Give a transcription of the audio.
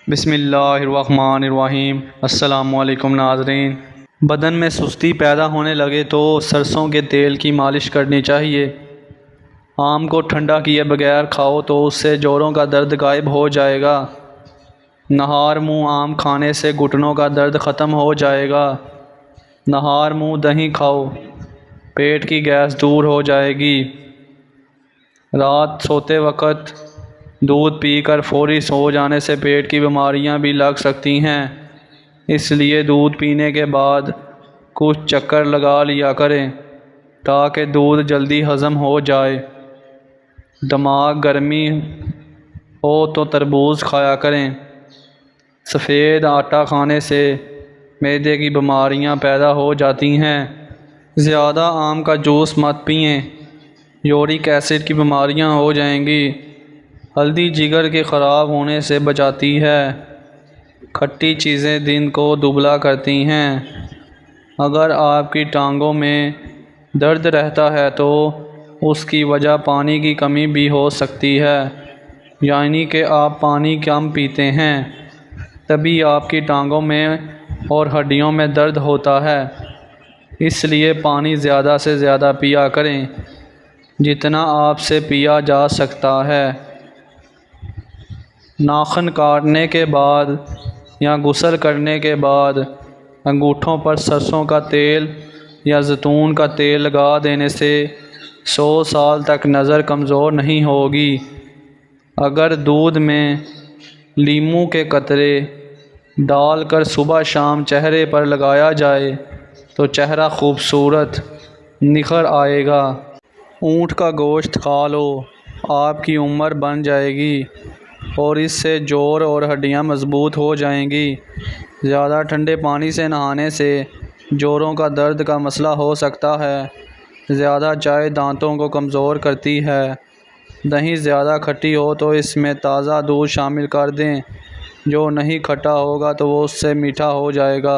بسم اللہ الرحمن الرحیم۔ السلام علیکم ناظرین۔ بدن میں سستی پیدا ہونے لگے تو سرسوں کے تیل کی مالش کرنی چاہیے۔ آم کو ٹھنڈا کیے بغیر کھاؤ تو اس سے جوڑوں کا درد غائب ہو جائے گا۔ نہار منہ آم کھانے سے گھٹنوں کا درد ختم ہو جائے گا۔ نہار منہ دہی کھاؤ، پیٹ کی گیس دور ہو جائے گی۔ رات سوتے وقت دودھ پی کر فوری سو جانے سے پیٹ کی بیماریاں بھی لگ سکتی ہیں، اس لیے دودھ پینے کے بعد کچھ چکر لگا لیا کریں تاکہ دودھ جلدی ہضم ہو جائے۔ دماغ گرمی ہو تو تربوز کھایا کریں۔ سفید آٹا کھانے سے معدے کی بیماریاں پیدا ہو جاتی ہیں۔ زیادہ آم کا جوس مت پئیں، یورک ایسڈ کی بیماریاں ہو جائیں گی۔ ہلدی جگر کے خراب ہونے سے بچاتی ہے۔ کھٹی چیزیں دل کو دبلا کرتی ہیں۔ اگر آپ کی ٹانگوں میں درد رہتا ہے تو اس کی وجہ پانی کی کمی بھی ہو سکتی ہے، یعنی کہ آپ پانی کم پیتے ہیں، تبھی آپ کی ٹانگوں میں اور ہڈیوں میں درد ہوتا ہے۔ اس لیے پانی زیادہ سے زیادہ پیا کریں، جتنا آپ سے پیا جا سکتا ہے۔ ناخن کاٹنے کے بعد یا غسل کرنے کے بعد انگوٹھوں پر سرسوں کا تیل یا زیتون کا تیل لگا دینے سے 100 سال تک نظر کمزور نہیں ہوگی۔ اگر دودھ میں لیموں کے قطرے ڈال کر صبح شام چہرے پر لگایا جائے تو چہرہ خوبصورت نکھر آئے گا۔ اونٹ کا گوشت کھا لو، آپ کی عمر بڑھ جائے گی اور اس سے جوڑ اور ہڈیاں مضبوط ہو جائیں گی۔ زیادہ ٹھنڈے پانی سے نہانے سے جوڑوں کا درد کا مسئلہ ہو سکتا ہے۔ زیادہ چائے دانتوں کو کمزور کرتی ہے۔ دہی زیادہ کھٹی ہو تو اس میں تازہ دودھ شامل کر دیں، جو نہیں کھٹا ہوگا تو وہ اس سے میٹھا ہو جائے گا۔